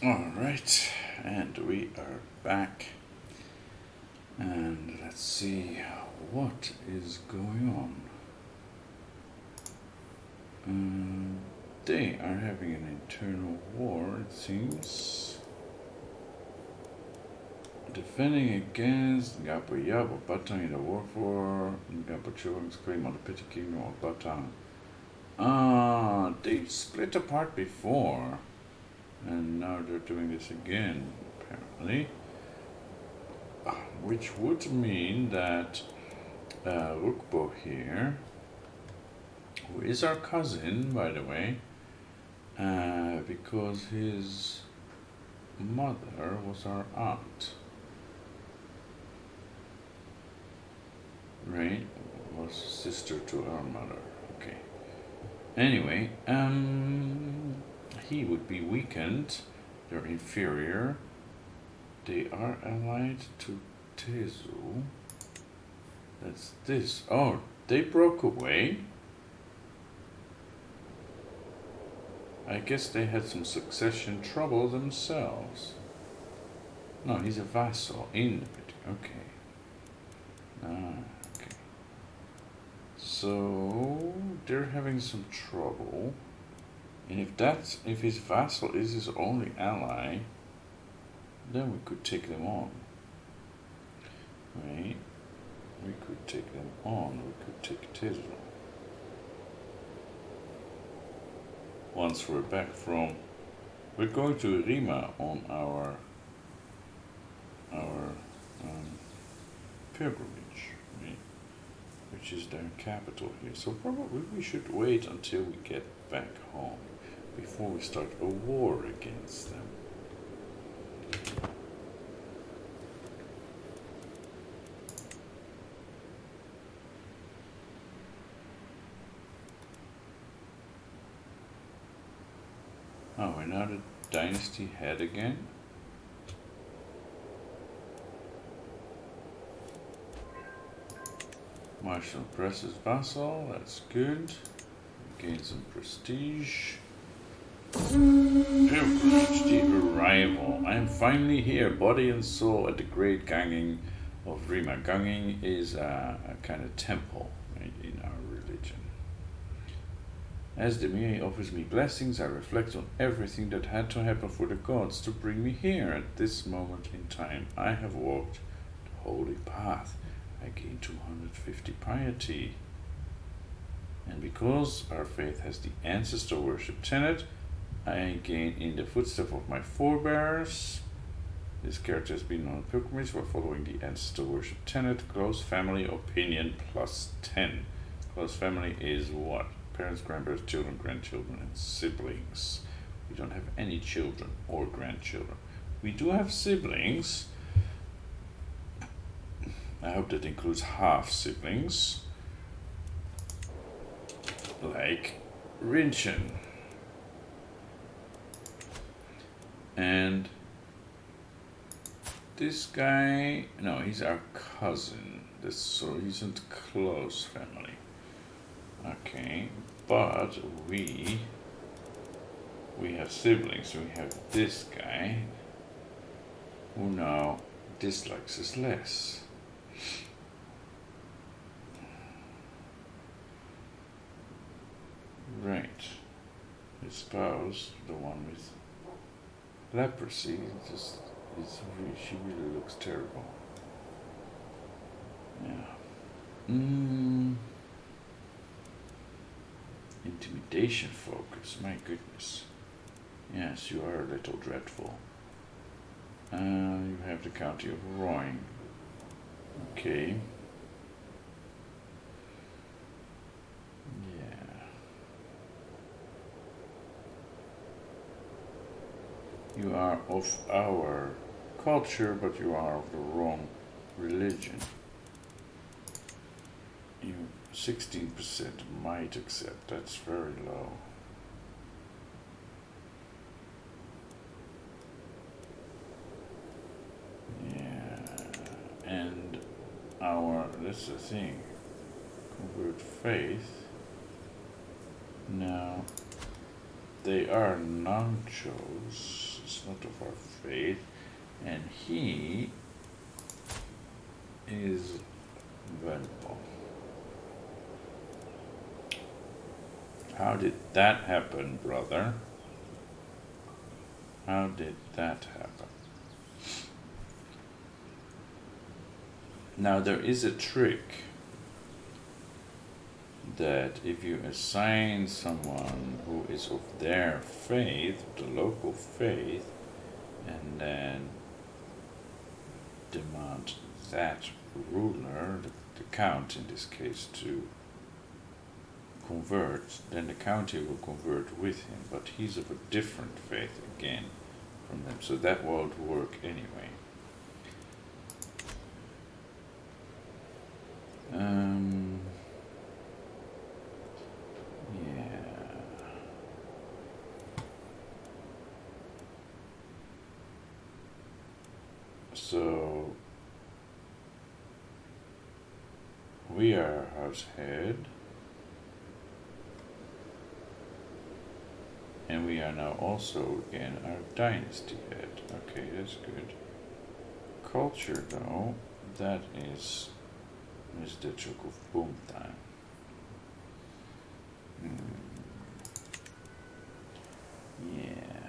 Alright, and we are back. And let's see what is going on. They are having an internal war, it seems. Defending against Ngapayab or Batang in the war for Ngapachurang's claim on the Petty Kingdom of Batang. They split apart before. And now they're doing this again, apparently. Which would mean that Rukbo here, who is our cousin, by the way, because his mother was our aunt. Right? Was sister to our mother. Okay. Anyway, he would be weakened. They're inferior. They are allied to Tezu. That's this. Oh, they broke away. I guess they had some succession trouble themselves. No, he's a vassal in the pit. Okay. Okay. So they're having some trouble. And if his vassal is his only ally, then we could take them on. Right? We could take them on. We could take Tezu. Once we're back from... We're going to Rima on our pilgrimage, right? Which is their capital here. So probably we should wait until we get back home before we start a war against them. Oh, we're now the dynasty head again. Marshal presses vassal, that's good. Gain some prestige. Pilgrimage, the arrival. I am finally here, body and soul, at the great ganging of Rima. Ganging is a kind of temple, right, in our religion. As the Miri offers me blessings, I reflect on everything that had to happen for the gods to bring me here. At this moment in time, I have walked the holy path. I gained 250 piety. And because our faith has the ancestor worship tenet, I gain in the footsteps of my forebears. This character has been on a pilgrimage while following the ancestor worship tenet. Close family opinion plus 10. Close family is what? Parents, grandparents, children, grandchildren, and siblings. We don't have any children or grandchildren. We do have siblings. I hope that includes half siblings. Like Rinchen. And this guy, no, he's our cousin. So he's in close family. Okay, but we have siblings. We have this guy who now dislikes us less. Right. His spouse, the one with leprosy, she really looks terrible. Yeah. Intimidation focus, my goodness. Yes, you are a little dreadful. You have the county of Roing. Okay. Yeah. You are of our culture, but you are of the wrong religion. You 16% might accept. That's very low. Yeah, and that's the thing. Convert faith. Now, they are non-chos, is not of our faith, and he is vulnerable. How did that happen, brother? How did that happen? Now there is a trick that if you assign someone who is of their faith, the local faith, and then demand that ruler, the count in this case, to convert, then the county will convert with him, but he's of a different faith again from them, so that won't work anyway. Yeah. So we are house head, and we are now also again our dynasty head. Okay, that's good. Culture though, that is the joke of boom time. Yeah,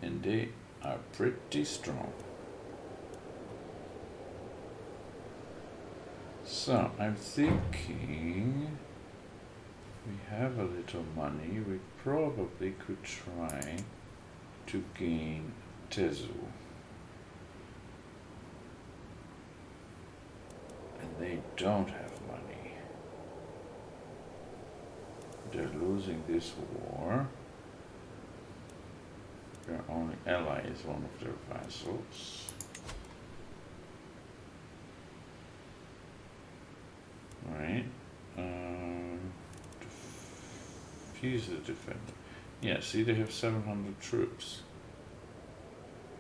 and they are pretty strong. So I'm thinking we have a little money. We probably could try to gain Tezu. And they don't have money. They're losing this war. Their only ally is one of their vassals. Right. Defuse the defender. Yeah, see, they have 700 troops.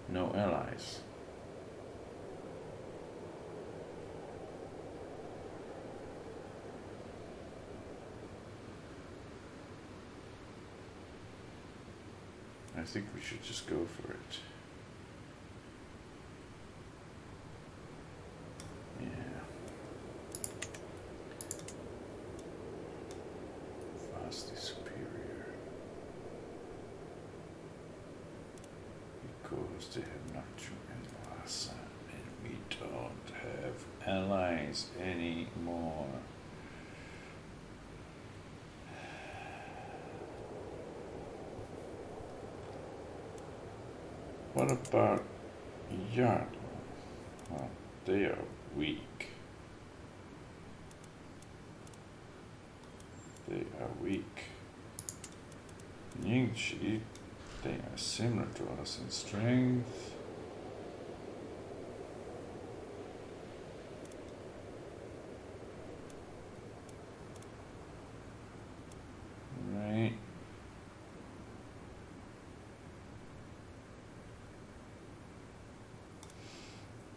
No allies. I think we should just go for it. Yeah. Vastly superior. Because they have Neptune and Lhasa, and we don't have allies anymore. What about Yarn? Well, they are weak. They are weak. Ningxi, they are similar to us in strength. Right.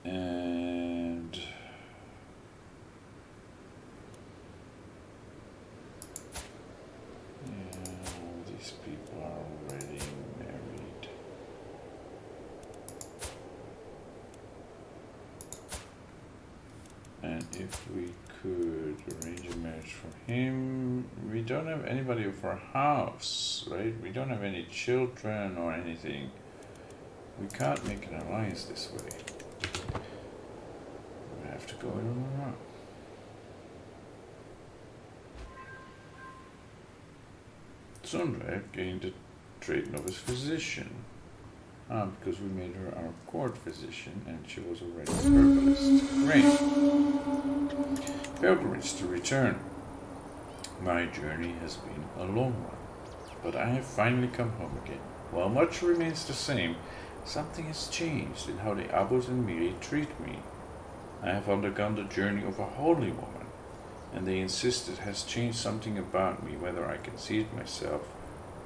And yeah, these people are already married. And if we could arrange a marriage for him, we don't have anybody of our house, right? We don't have any children or anything. We can't make an alliance this way. We have to go it on our own. Sunray gained a trade novice physician. Because we made her our court physician and she was already a herbalist. Great. Pilgrimage to return. My journey has been a long one, but I have finally come home again. While much remains the same, something has changed in how the Abos and Miri treat me. I have undergone the journey of a holy woman, and they insist it has changed something about me, whether I can see it myself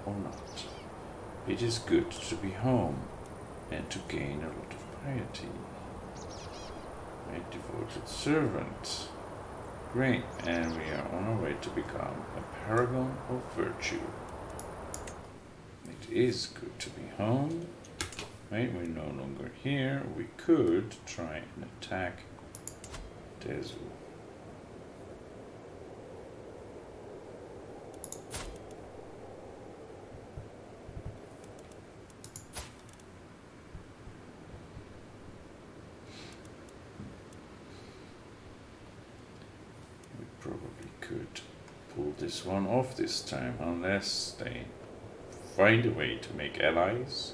or not. It is good to be home and to gain a lot of piety. A devoted servant. Great, and we are on our way to become a paragon of virtue. It is good to be home Right, we're no longer here. We could try and attack Tezu. We probably could pull this one off this time, unless they find a way to make allies.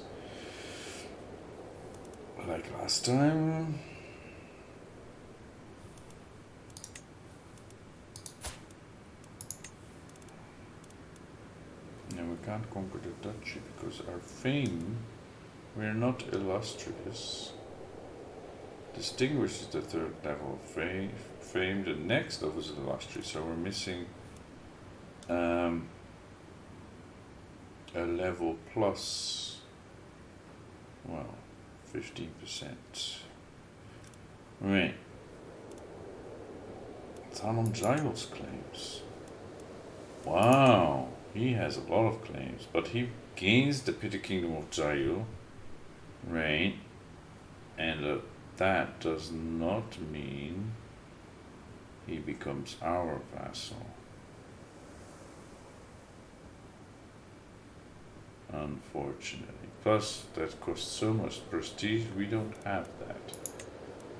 Like last time. No, we can't conquer the duchy because our fame, we're not illustrious. Distinguishes the third level of fame. The next level is illustrious, so we're missing a level plus, well, 15%. Right. House Lhoyul's claims. Wow, he has a lot of claims, but he gains the petty kingdom of Lhoyul, right? And that does not mean he becomes our vassal. Unfortunately. Plus, that costs so much prestige, we don't have that.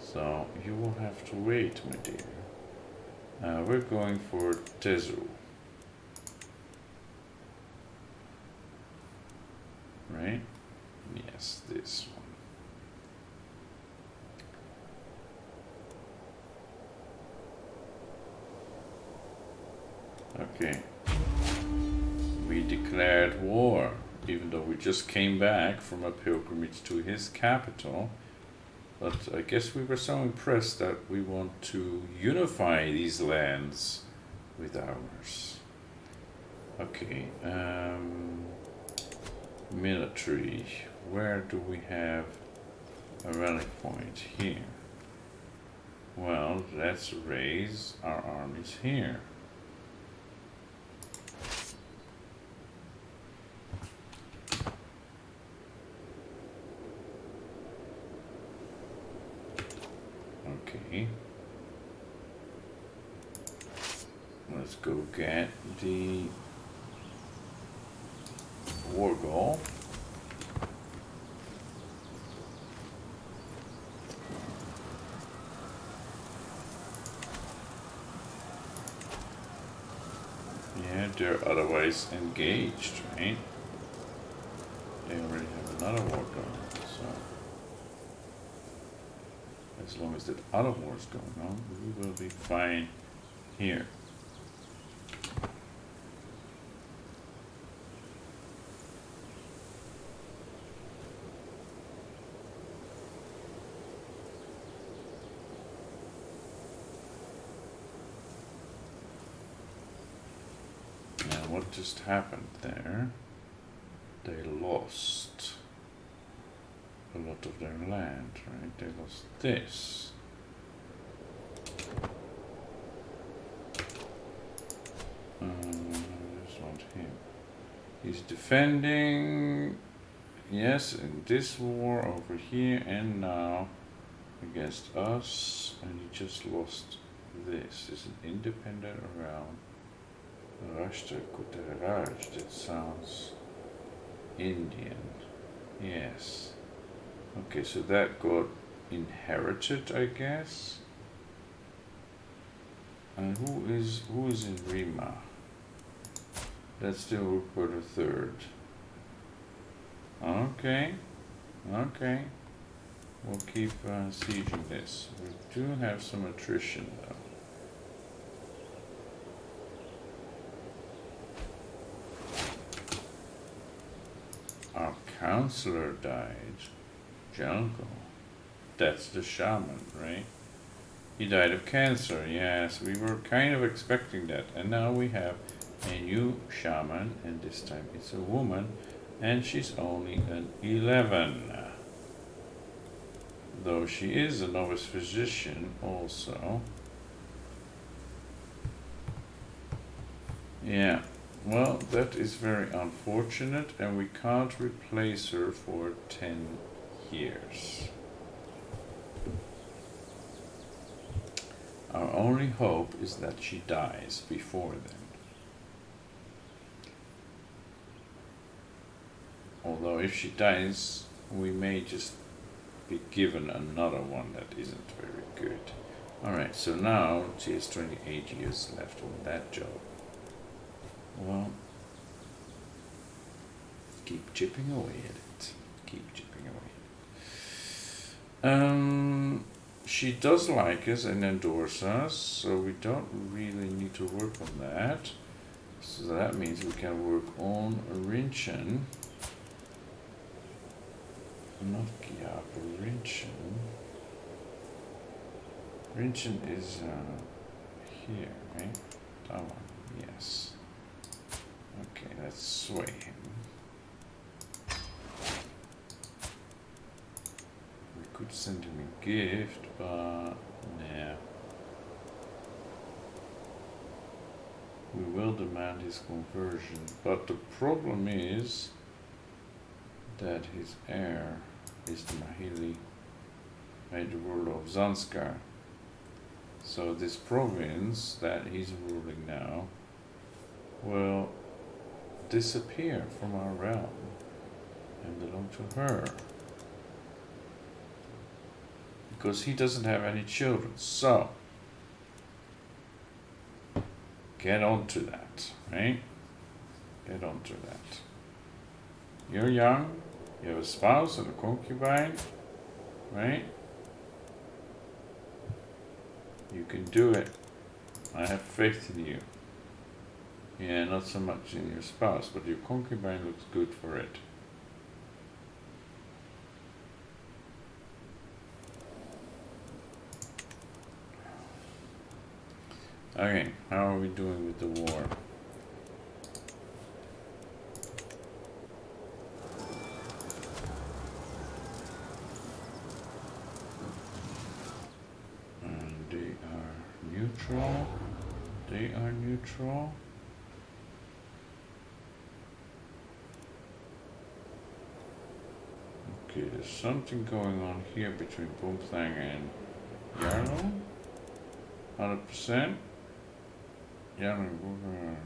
So, you will have to wait, my dear. We're going for Tezu. Right? Yes, this one. Okay. We declared war, even though we just came back from a pilgrimage to his capital. But I guess we were so impressed that we want to unify these lands with ours. Okay, military. Where do we have a rally point? Here. Well, let's raise our armies here. Okay. Let's go get the war goal. Yeah, they're otherwise engaged, right? They already have another war going, so as long as that other war is going on, we will be fine here. And what just happened there? They lost a lot of their land, right? They lost this. There's not him. He's defending, yes, in this war over here and now against us, and he just lost this. Is an independent around Rashtra Kutaraj. That sounds Indian. Yes. Okay, so that got inherited, I guess. And who is in Rima? That's still Rupert III. Okay. Okay. We'll keep sieging this. We do have some attrition though. Our counselor died. Jungle. That's the shaman, right? He died of cancer. Yes, we were kind of expecting that. And now we have a new shaman, and this time it's a woman, and she's only an 11. Though she is a novice physician also. Yeah, well, that is very unfortunate, and we can't replace her for 10 years. Our only hope is that she dies before then. Although if she dies, we may just be given another one that isn't very good. Alright, so now she has 28 years left on that job. Well, keep chipping away at it. Keep chipping away. She does like us and endorse us, so we don't really need to work on that. So that means we can work on Rinchen. Not Gia, but Rinchen. Rinchen is here, right? That one, yes. Okay, let's sway him. We could send him a gift, but nah. We will demand his conversion, but the problem is that his heir is the Mahili, made the ruler of Zanskar. So this province that he's ruling now will disappear from our realm and belong to her. Because he doesn't have any children. So get on to that, right? Get on to that. You're young, you have a spouse and a concubine, right? You can do it. I have faith in you. Yeah, not so much in your spouse, but your concubine looks good for it. Okay, how are we doing with the war? Neutral. They are neutral. Okay, there's something going on here between Boomthang and Yarlow. 100%. Yarlow,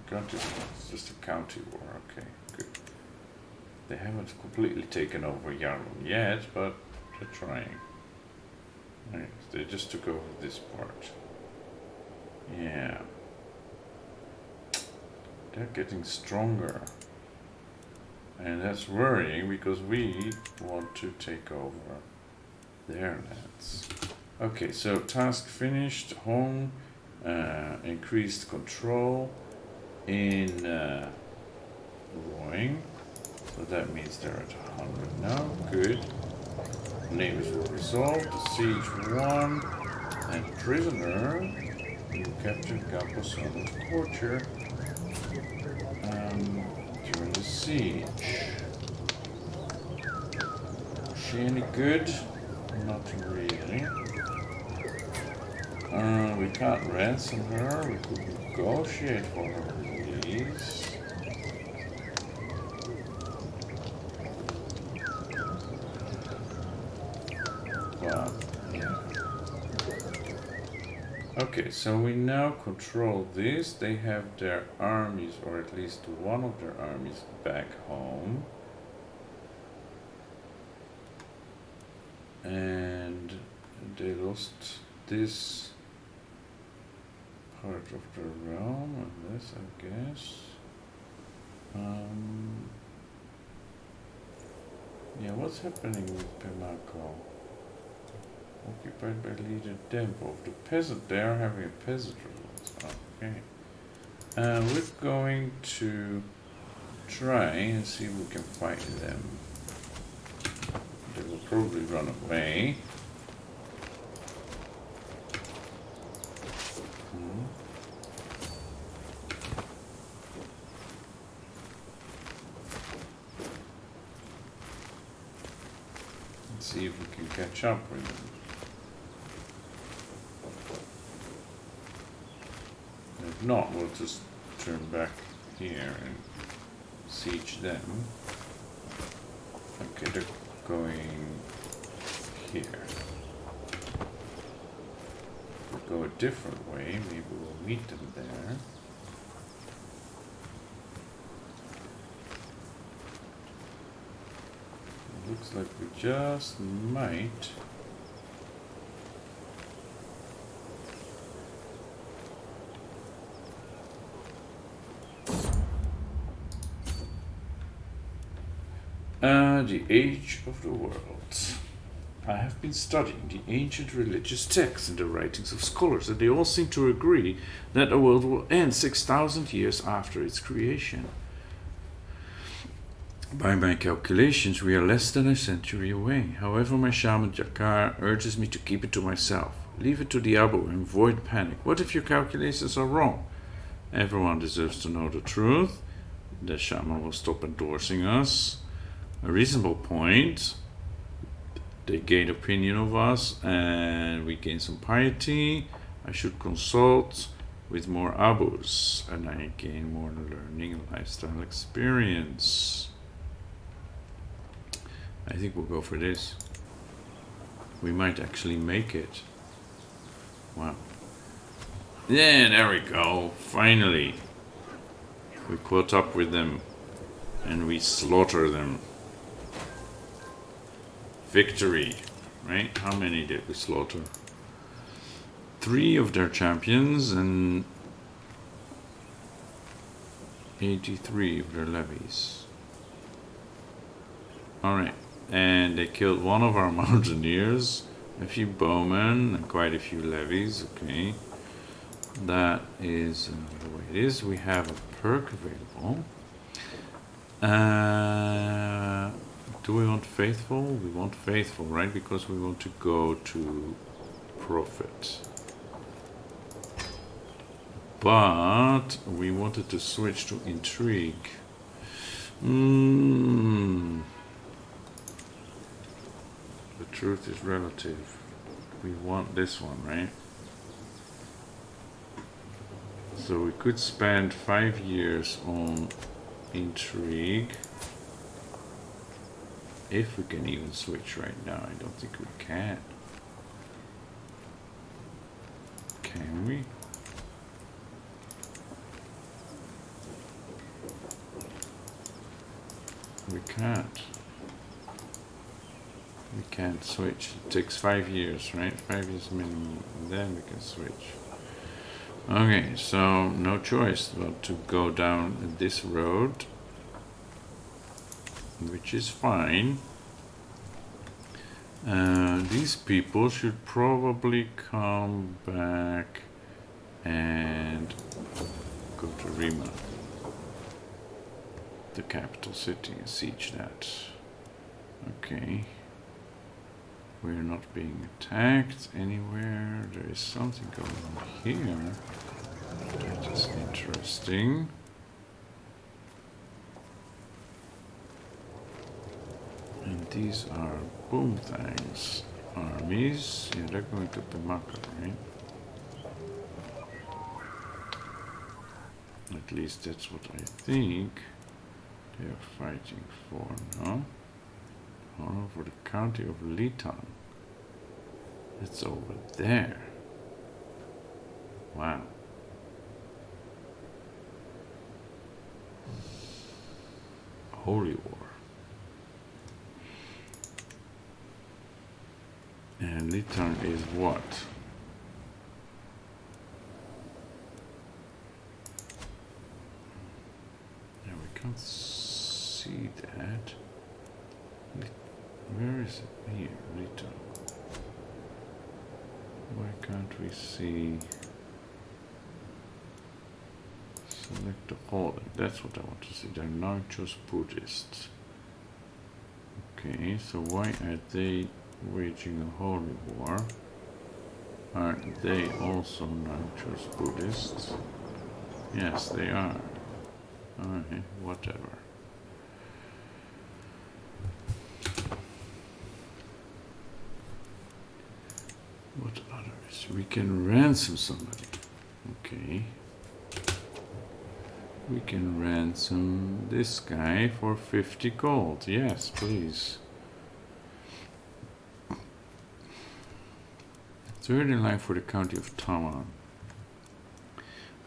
county. It's just a county war. Okay, good. They haven't completely taken over Yarlow yet, but they're trying. Right, they just took over this part. Yeah. They're getting stronger. And that's worrying because we want to take over their lands. Okay, so task finished. Home, increased control in Roing. So that means they're at 100 now. Good. Neighbors were resolved. The siege won. And prisoner. You captured Gapo's son with torture during the siege. Is she any good? Not really. We can't ransom her. We could negotiate for her release. But yeah. Okay, so we now control this. They have their armies, or at least one of their armies, back home. And they lost this part of the realm, and this, I guess. Yeah, what's happening with Pemako? Occupied by leader Dempo. The peasant, they are having a peasant revolt. Okay. We're going to try and see if we can fight them. They will probably run away. Let's see if we can catch up with them. If not, we'll just turn back here and siege them. Okay, they're going different way. Maybe we'll meet them there. It looks like we just might. The Age of the World. I have been studying the ancient religious texts and the writings of scholars, and they all seem to agree that the world will end 6,000 years after its creation. By my calculations, we are less than a century away. However, my shaman Jakar urges me to keep it to myself. Leave it to the Abu and avoid panic. What if your calculations are wrong? Everyone deserves to know the truth. The shaman will stop endorsing us. A reasonable point. They gain opinion of us and we gain some piety. I should consult with more Abus and I gain more learning and lifestyle experience. I think we'll go for this. We might actually make it. Wow. Yeah, there we go. Finally. We caught up with them and we slaughter them. Victory, right? How many did we slaughter? 3 of their champions and 83 of their levies. Alright, and they killed 1 of our mountaineers, a few bowmen, and quite a few levies. Okay, that is the way it is. We have a perk available. Do we want faithful? We want faithful, right? Because we want to go to profit. But we wanted to switch to intrigue. The truth is relative. We want this one, right? So we could spend 5 years on intrigue. If we can even switch right now, I don't think we can. Can we? We can't. We can't switch. It takes 5 years, right? 5 years minimum, and then we can switch. Okay, so no choice but to go down this road, which is fine. These people should probably come back and go to Rima, the capital city, and siege that. Okay. We're not being attacked anywhere. There is something going on here. That is interesting. And these are Boomthang's armies. Yeah, they're going to Pemaka, right? At least that's what I think they are fighting for now. Oh, for the county of Litan. It's over there. Wow. Holy War. And Litan is what? Yeah, we can't see that. Where is it? Here, Litan. Why can't we see? Select the whole. That's what I want to see. They're not just Buddhists. Okay, so why are they waging a holy war? Are they also not just Buddhists? Yes, they are. Okay, whatever. What others? We can ransom somebody. Okay. We can ransom this guy for 50 gold. Yes, please. Third in line for the county of Tawan.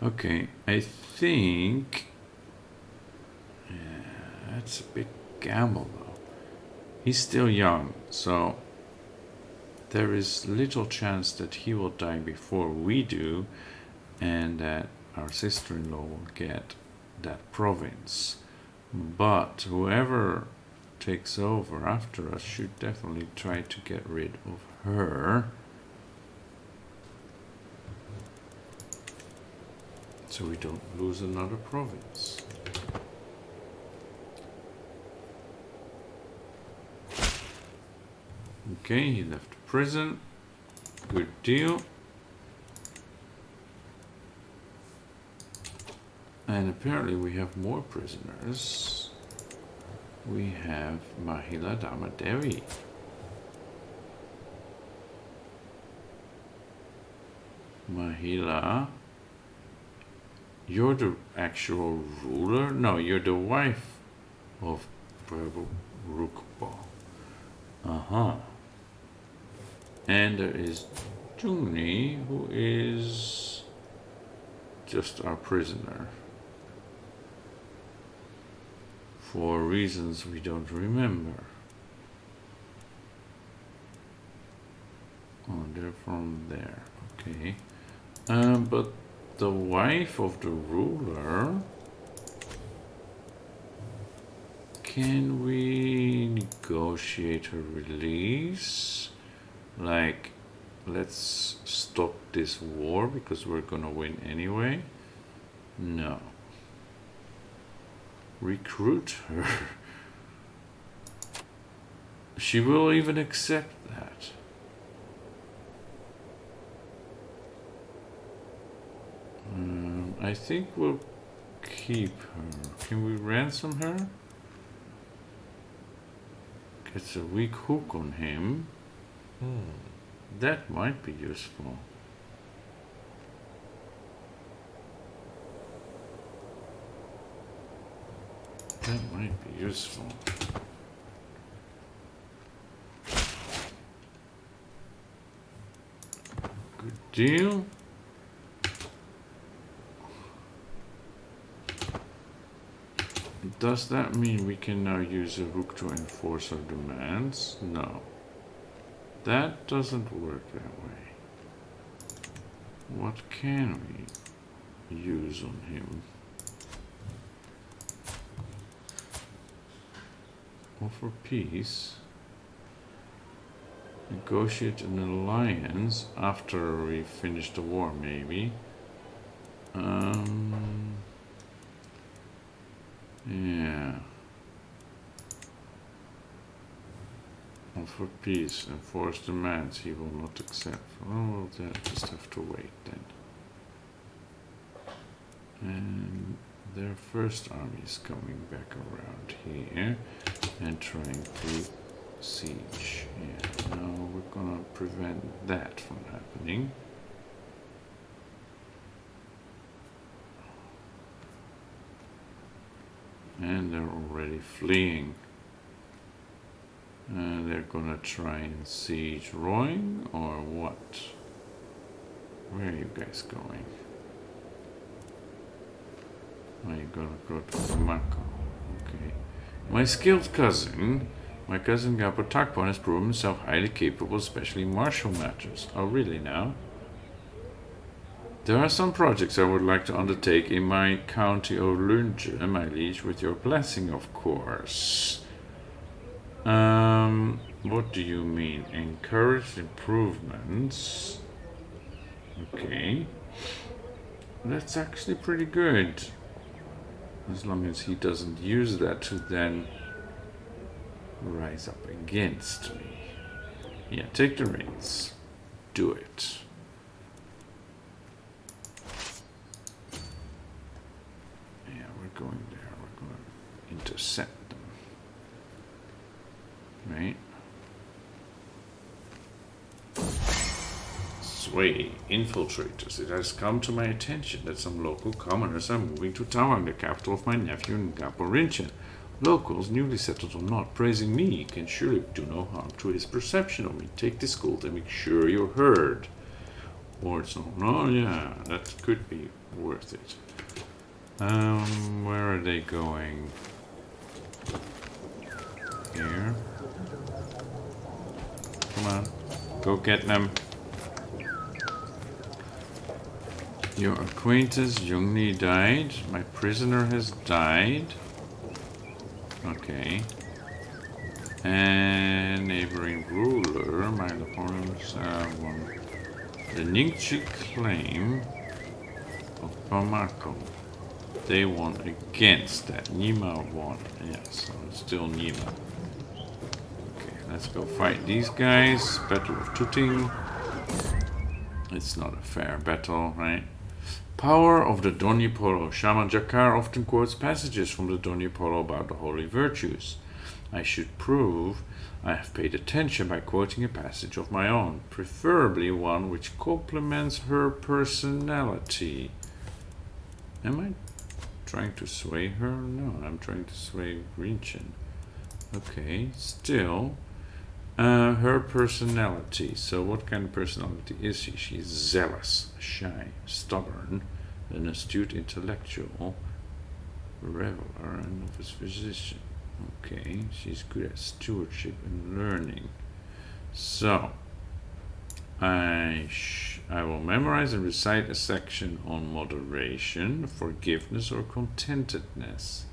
Okay, I think... Yeah, that's a big gamble though. He's still young, so there is little chance that he will die before we do, and that our sister-in-law will get that province. But whoever takes over after us should definitely try to get rid of her. So we don't lose another province. Okay, he left prison. Good deal. And apparently we have more prisoners. We have Mahila Damadevi. Mahila, you're the actual ruler? No, you're the wife of Prabhu Rukpa. Uh-huh. And there is Jungni, who is just our prisoner. For reasons we don't remember. Oh, they're from there. Okay. But the wife of the ruler... Can we negotiate her release? Like, let's stop this war because we're gonna win anyway? No. Recruit her. She will even accept that. I think we'll keep her. Can we ransom her? Gets a weak hook on him. That might be useful. That might be useful. Good deal. Does that mean we can now use a rook to enforce our demands? No. That doesn't work that way. What can we use on him? Offer peace. Negotiate an alliance after we finish the war, maybe. Yeah. Offer peace, enforce demands he will not accept. Oh, we'll just have to wait then. And their first army is coming back around here and trying to siege. Yeah, no, we're gonna prevent that from happening. And they're already fleeing. They're gonna try and siege Roing, or what? Where are you guys going? Are you gonna go to Mako? Okay. My skilled cousin, my cousin Gabor Takpan, has proven himself highly capable, especially in martial matters. Oh, really now? There are some projects I would like to undertake in my county of Lunge, my liege, with your blessing, of course. What do you mean? Encourage improvements. Okay. That's actually pretty good. As long as he doesn't use that to then rise up against me. Yeah, take the reins. Do it. Yeah, we're going there. We're going to intercept them. Right? Sway, infiltrators. It has come to my attention that some local commoners are moving to Tawang, the capital of my nephew Ngaporinchen. Locals, newly settled or not, praising me can surely do no harm to his perception of me. Take this gold and make sure you're heard. Or it's not. Oh yeah, that could be worth it. Where are they going? Here. Come on. Go get them. Your acquaintance Jungni died. My prisoner has died. Okay. And neighboring ruler, my opponents won the Ningchi claim of Bamako. They won against that. Nima won. Yes, so it's still Nima. Okay, let's go fight these guys. Battle of Tuting. It's not a fair battle, right? Power of the Donyi Polo. Shaman Jakar often quotes passages from the Donyi Polo about the holy virtues. I should prove I have paid attention by quoting a passage of my own, preferably one which complements her personality. Am I trying to sway her? No, I'm trying to sway Rinchen. Okay, still. Her personality. So what kind of personality is she? She's zealous, shy, stubborn, an astute intellectual, reveler, and novice physician. Okay, she's good at stewardship and learning. So, I will memorize and recite a section on moderation, forgiveness, or contentedness.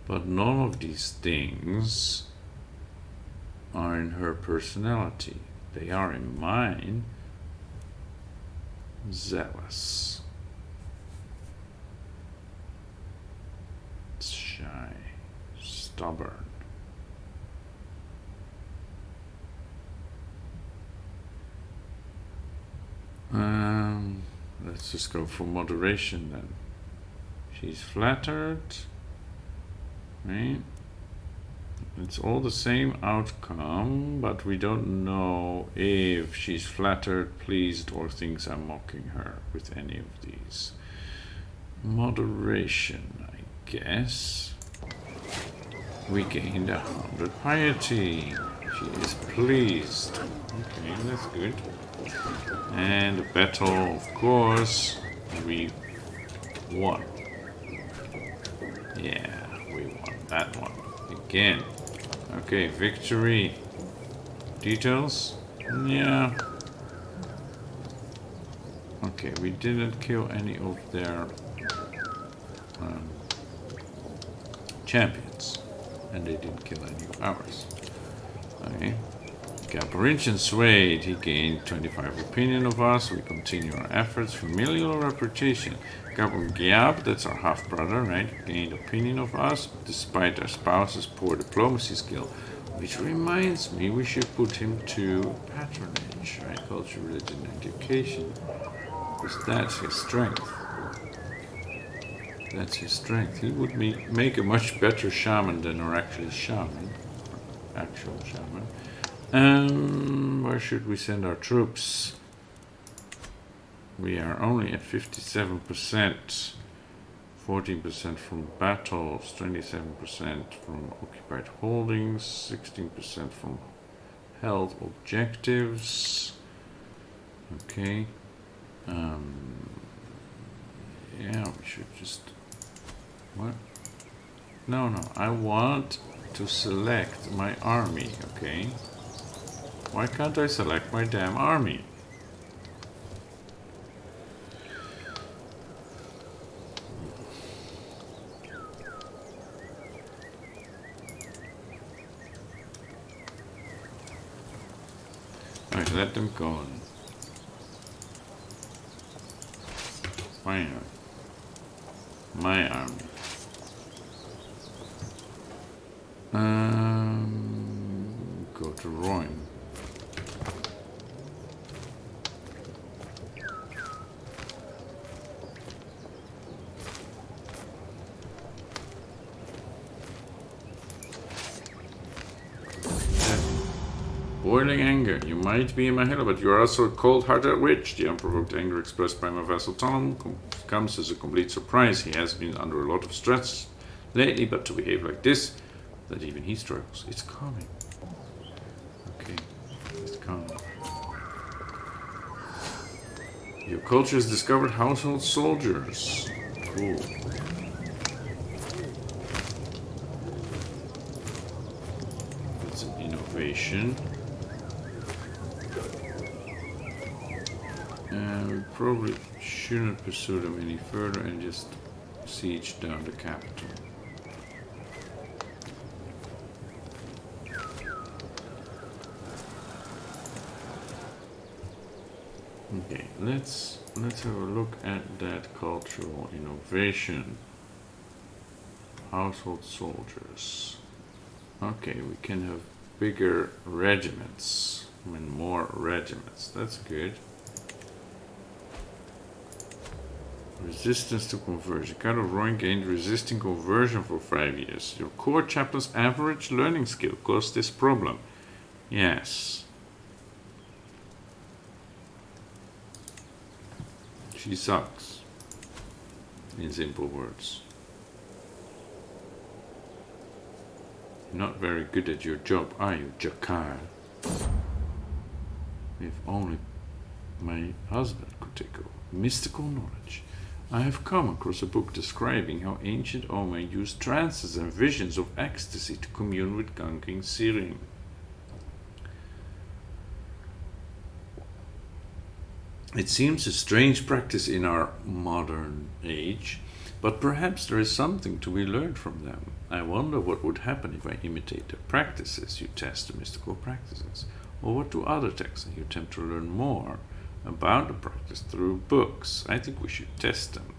But none of these things are in her personality. They are in mine. Zealous. Shy. Stubborn. Let's just go for moderation then. She's flattered. Right? It's all the same outcome, but we don't know if she's flattered, pleased, or thinks I'm mocking her with any of these. Moderation, I guess. We gained 100 piety. She is pleased. Okay, that's good. And the battle, of course, we won. Yeah, we won that one. Again. Okay, victory. Details? Yeah. Okay, we didn't kill any of their champions. And they didn't kill any of ours. Okay. Gaporinchen swayed. He gained 25 opinion of us. We continue our efforts. Familial reputation. Gabon Giab, that's our half brother, right? Gained opinion of us despite our spouse's poor diplomacy skill. Which reminds me, we should put him to patronage, right? Culture, religion, education. Because that's his strength. That's his strength. He would make a much better shaman than our actual shaman. Where should we send our troops? We are only at 57%, 14% from battles, 27% from occupied holdings, 16% from held objectives. Okay. Yeah, we should just... What? No, I want to select my army, okay? Why can't I select my damn army? Alright, let them go. Why not? My army. Go to Royan. Boiling anger. You might be in my hell, but you are also a cold-hearted witch. The unprovoked anger expressed by my vassal Tom comes as a complete surprise. He has been under a lot of stress lately, but to behave like this, that even he struggles. It's calming. Okay, it's calming. Your culture has discovered household soldiers. Cool. That's an innovation. We probably shouldn't pursue them any further and just siege down the capital. Okay, let's have a look at that cultural innovation. Household soldiers. Okay, we can have bigger regiments. I mean, more regiments. That's good. Resistance to conversion. Kind of Roy gained resisting conversion for 5 years. Your core chaplain's average learning skill caused this problem. Yes. She sucks. In simple words. Not very good at your job, are you, Jakar? If only my husband could take over. Mystical knowledge. I have come across a book describing how ancient Omen used trances and visions of ecstasy to commune with Ganking Sirim. It seems a strange practice in our modern age, but perhaps there is something to be learned from them. I wonder what would happen if I imitate their practices. You test the mystical practices. Or what do other texts and you attempt to learn more about the practice through books? I think we should test them.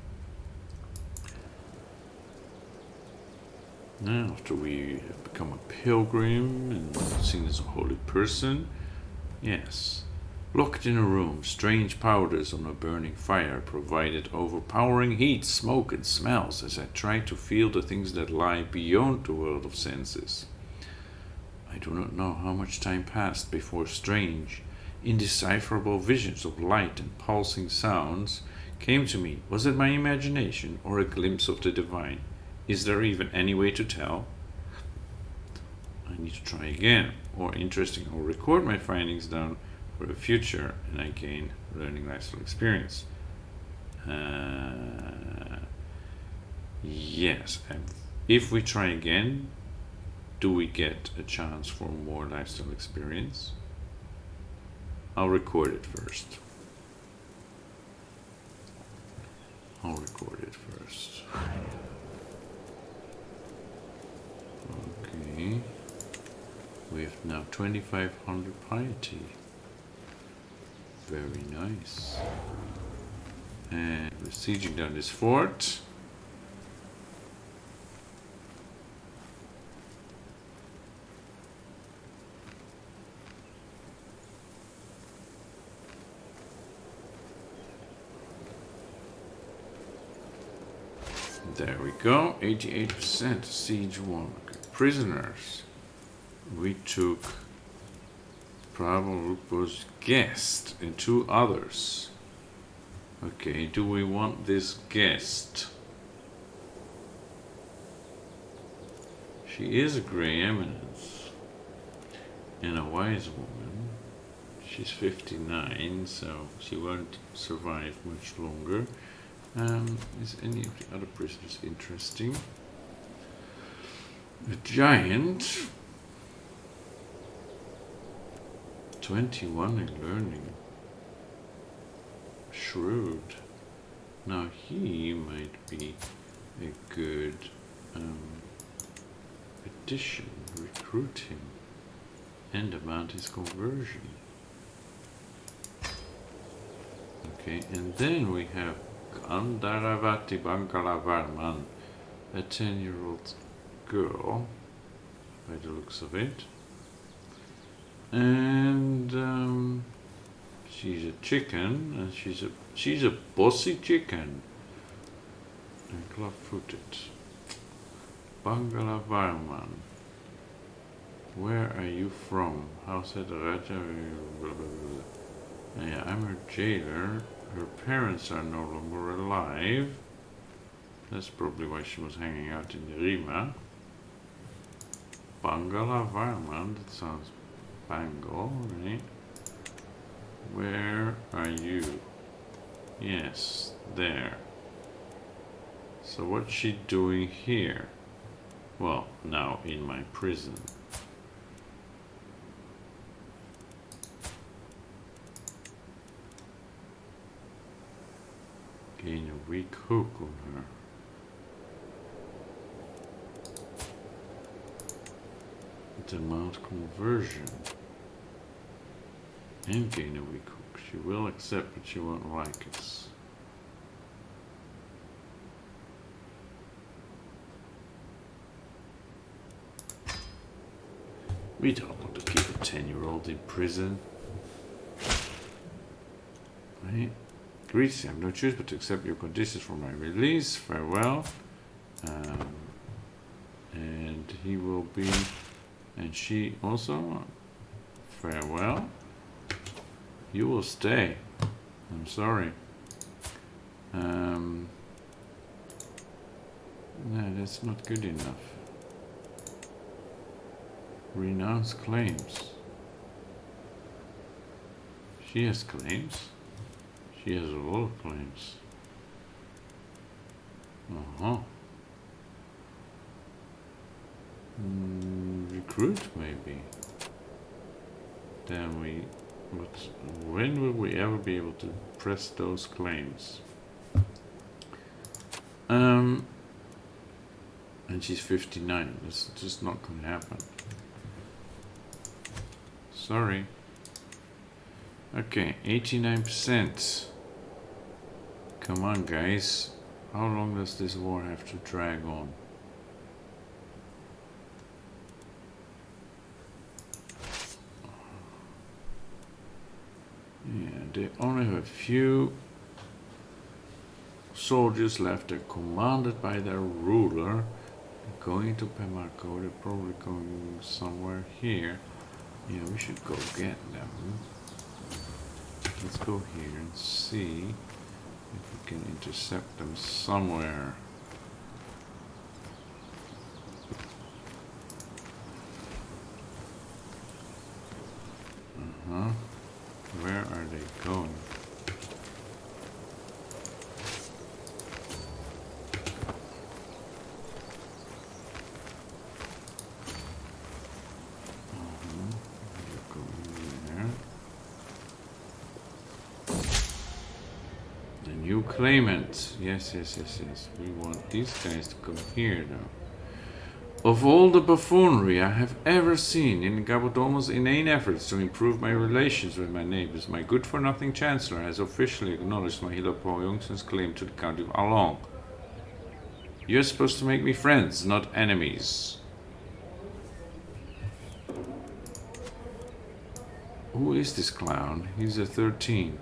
Now, after we have become a pilgrim and seen as a holy person, yes. Locked in a room, strange powders on a burning fire provided overpowering heat, smoke, and smells as I tried to feel the things that lie beyond the world of senses. I do not know how much time passed before strange, indecipherable visions of light and pulsing sounds came to me. Was it my imagination or a glimpse of the divine? Is there even any way to tell? I need to try again. Or interesting, I'll record my findings down for the future and I gain learning lifestyle experience. Yes, and if we try again, do we get a chance for more lifestyle experience? I'll record it first. Okay. We have now 2500 piety. Very nice. And we're sieging down this fort. There we go, 88%, siege 1. Okay. Prisoners. We took Prabal Rupo's guest and 2 others. Okay, do we want this guest? She is a Grey Eminence and a wise woman. She's 59, so she won't survive much longer. Is any of the other prisoners interesting? A giant. 21 in learning. Shrewd. Now he might be a good addition. Recruit him and demand his conversion. Okay, and then we have Andaravati Bangalavarman, a 10-year-old girl, by the looks of it. And she's a chicken, and she's a bossy chicken. And club-footed. Bangalavarman. Where are you from? House at Raja. Yeah, I'm her jailer. Her parents are no longer alive. That's probably why she was hanging out in the Rima. Bangalavarman, that sounds Bengal, right? Where are you? Yes, there. So what's she doing here? Well, now in my prison. Gain a weak hook on her. Demand conversion. And gain a weak hook. She will accept, but she won't like us. We don't want to keep a 10-year-old in prison. Right? Greetings, I have no choice but to accept your conditions for my release. Farewell. And he will be... And she also... Farewell. You will stay. I'm sorry. No, that's not good enough. Renounce claims. She has claims. She has a lot of claims. Recruit, maybe. Then we... when will we ever be able to press those claims? And she's 59. That's just not going to happen. Sorry. Okay, 89%. Come on, guys. How long does this war have to drag on? Yeah, they only have a few soldiers left. They're commanded by their ruler. They're going to Pemako. They're probably going somewhere here. Yeah, we should go get them. Let's go here and see if we can intercept them somewhere. Where are they going? They're going there. The new claimant. Yes. We want these guys to come here though. Of all the buffoonery I have ever seen in Gabodomo's inane efforts to improve my relations with my neighbors, my good-for-nothing chancellor has officially acknowledged Mahila Poyongson's claim to the county of Along. You're supposed to make me friends, not enemies. Who is this clown? He's a 13.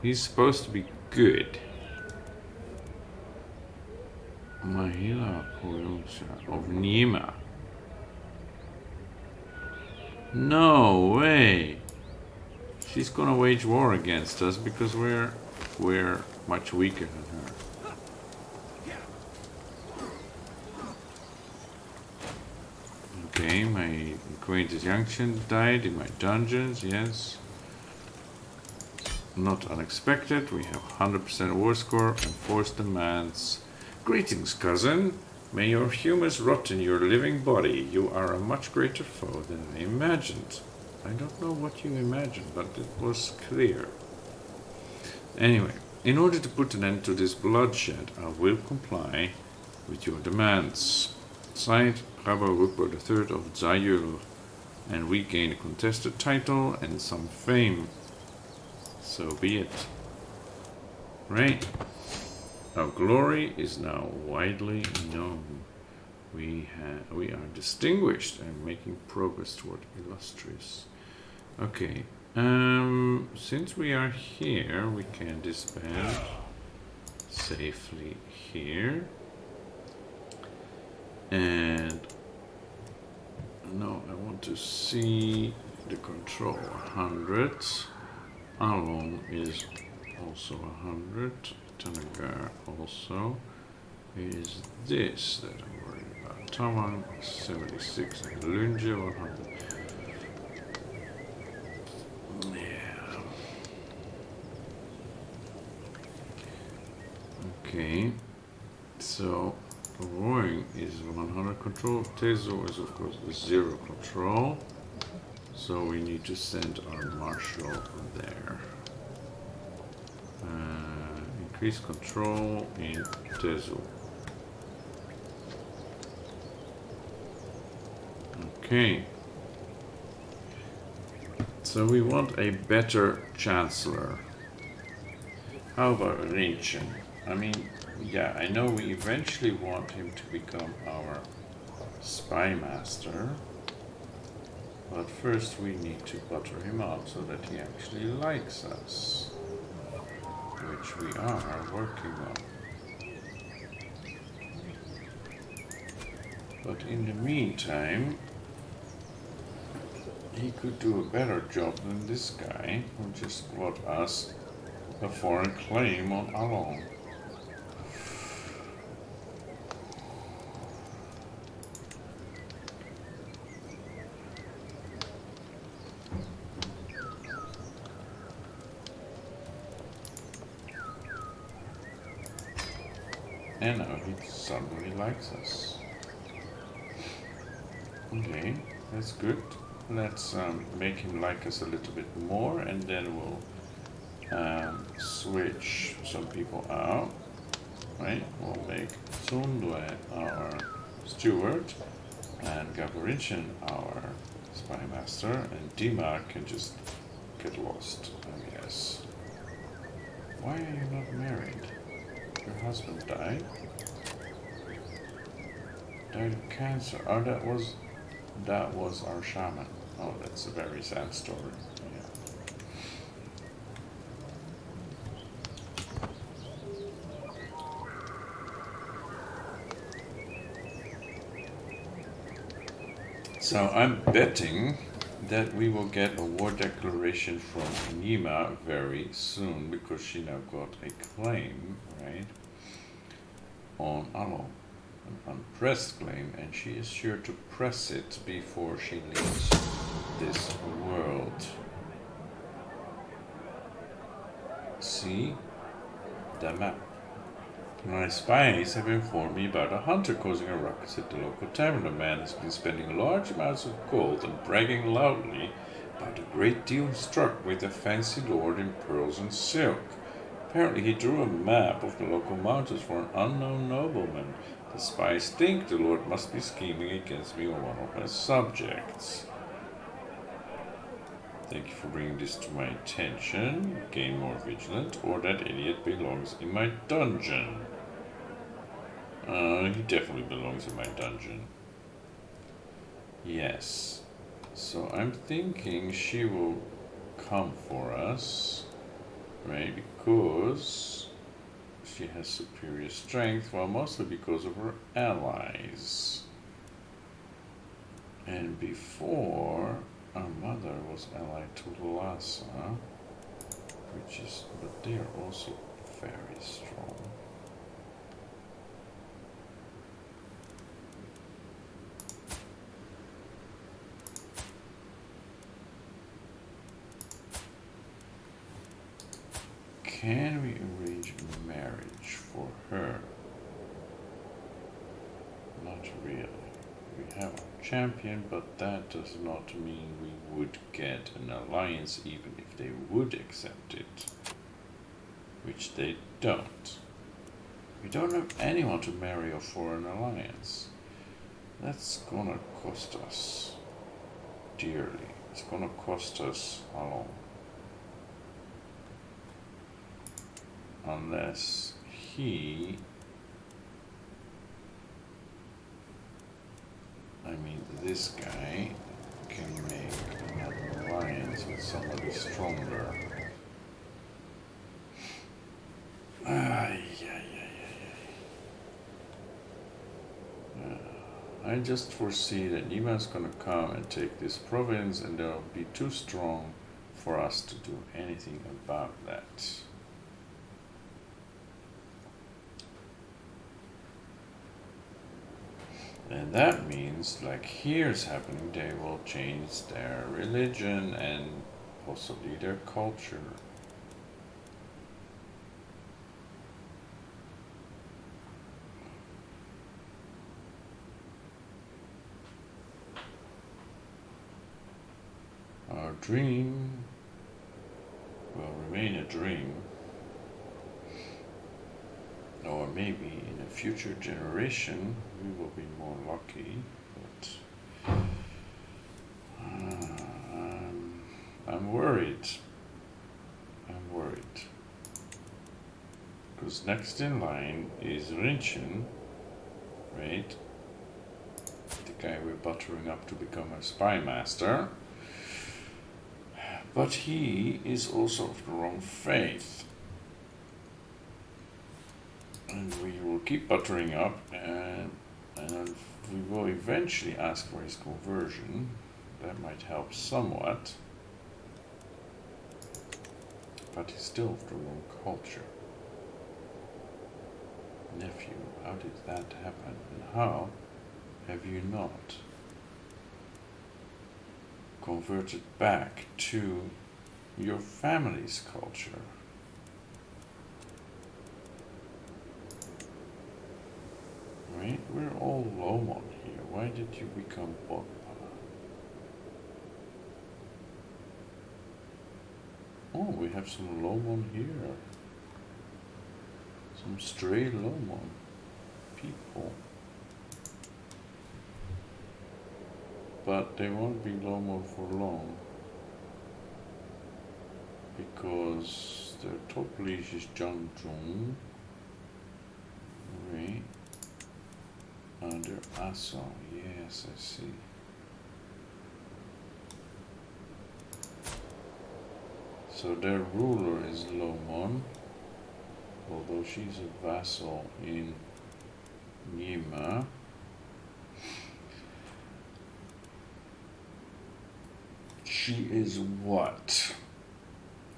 He's supposed to be good. Mahila Poyongsa of Nima. No way. She's gonna wage war against us because we're much weaker than her. Okay, my acquaintance Yangchen died in my dungeons, yes. Not unexpected, we have 100% war score and force demands. Greetings, cousin. May your humors rot in your living body. You are a much greater foe than I imagined. I don't know what you imagined, but it was clear. Anyway, in order to put an end to this bloodshed, I will comply with your demands. Signed, Rabo Rukbo III of Zayul, and we gain a contested title and some fame. So be it. Right? Our glory is now widely known. We are distinguished and making progress toward illustrious. Okay. Since we are here, we can disband safely here. And no, I want to see the control 100. Along is also 100. Tanagar also is this that I'm worried about. Taman 76 and Lunge 100. Yeah. So Roaring is 100 control. Tezu is of course 0 control. So we need to send our marshal there. Increase control in Tezu. Okay. So we want a better chancellor. How about Rinchen? I mean, yeah, I know we eventually want him to become our spy master. But first we need to butter him up so that he actually likes us. Which we are working on. But in the meantime, he could do a better job than this guy, who just brought us a foreign claim on Alon. And now he suddenly likes us. Okay, that's good. Let's make him like us a little bit more, and then we'll switch some people out. Right? We'll make Sundue our steward, and Gaborinchin our spy master, and Dima can just get lost, I guess. Why are you not married? Your husband died? Died of cancer. Oh, that was our shaman. Oh, that's a very sad story. Yeah. So I'm betting that we will get a war declaration from Nima very soon, because she now got a claim, right, on Alo, an unpressed claim, and she is sure to press it before she leaves this world. See? The map. My spies have informed me about a hunter causing a ruckus at the local tavern. The man has been spending large amounts of gold and bragging loudly about a great deal struck with a fancy lord in pearls and silk. Apparently he drew a map of the local mountains for an unknown nobleman. The spies think the lord must be scheming against me or one of my subjects. Thank you for bringing this to my attention. Gain more vigilant, or that idiot belongs in my dungeon. He definitely belongs in my dungeon. Yes. So I'm thinking she will come for us, right? Because she has superior strength, well, mostly because of her allies. And before, our mother was allied to Lhasa, but they are also very strong. Can we arrange marriage for her? Not really. We have a champion, but that does not mean we would get an alliance even if they would accept it. Which they don't. We don't have anyone to marry or for an alliance. That's gonna cost us dearly. It's gonna cost us how long? Unless he... I mean, this guy can make an alliance with somebody stronger. I just foresee that Nima's gonna come and take this province, and they'll be too strong for us to do anything about that. And that means, like here's happening, they will change their religion and possibly their culture. Our dream will remain a dream. Or maybe in a future generation we will be more lucky, but I'm worried. I'm worried. Because next in line is Rinchen, right? The guy we're buttering up to become a spy master. But he is also of the wrong faith. And we will keep buttering up, and we will eventually ask for his conversion. That might help somewhat. But he's still of the wrong culture. Nephew, how did that happen? And how have you not converted back to your family's culture? Right? We're all Lomon here. Why did you become Bodpa? Oh, we have some Lomon here. Some stray Lomon people. But they won't be Lomon for long. Because their top leash is Jiangzhong. Right. Under Aso, yes, I see. So their ruler is Lomon, although she's a vassal in Nima. She is what?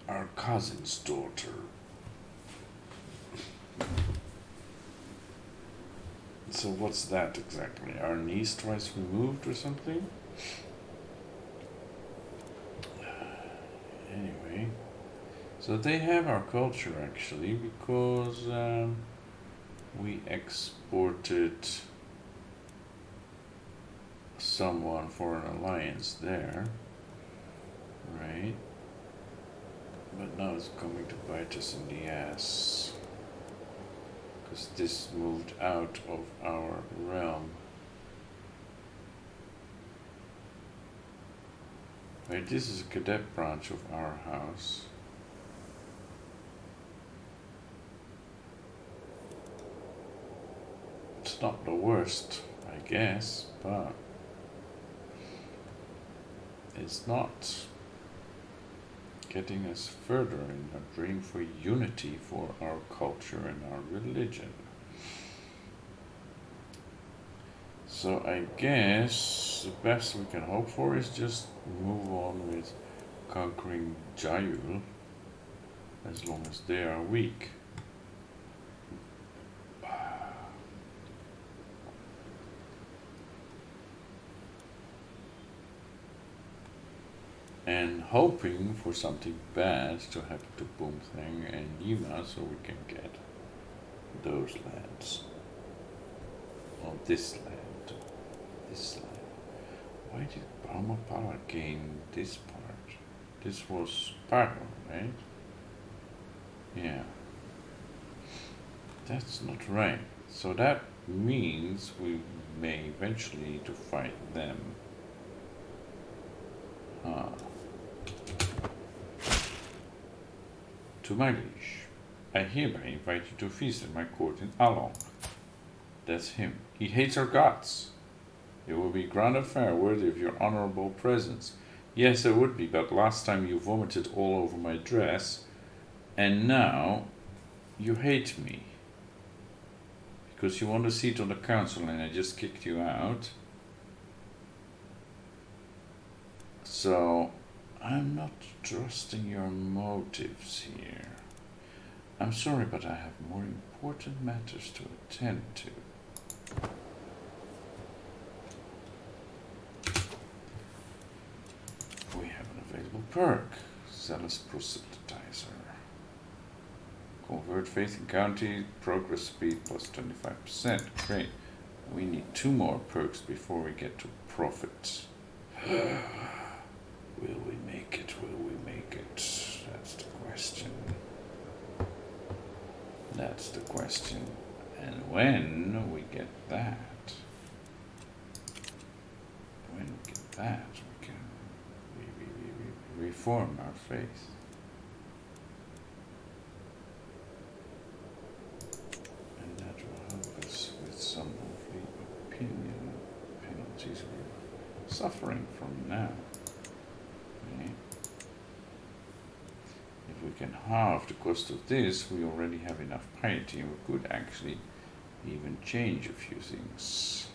Our cousin's daughter. So what's that exactly? Our niece twice removed or something? Anyway, so they have our culture actually because we exported someone for an alliance there, right? But now it's coming to bite us in the ass. Because this moved out of our realm. Right, this is a cadet branch of our house. It's not the worst, I guess, but it's not getting us further in our dream for unity for our culture and our religion. So I guess the best we can hope for is just move on with conquering Jayul as long as they are weak. And hoping for something bad to happen to Boomthang and Yima so we can get those lands. Or this land. This land. Why did Brahmapala gain this part? This was Paro, right? Yeah. That's not right. So that means we may eventually need to fight them. To my liege, I hereby invite you to a feast at my court in Along. That's him. He hates our gods. It will be a grand affair worthy of your honorable presence. Yes, it would be, but last time you vomited all over my dress, and now you hate me. Because you want a seat on the council and I just kicked you out. So, I'm not trusting your motives here. I'm sorry, but I have more important matters to attend to. We have an available perk, Zealous Proselytizer. Convert faith in county, progress speed plus 25%. Great. We need 2 more perks before we get to profit. Will we that, we can reform our faith. And that will help us with some of the opinion penalties we're suffering from now. Okay. If we can halve the cost of this, we already have enough piety, and we could actually even change a few things.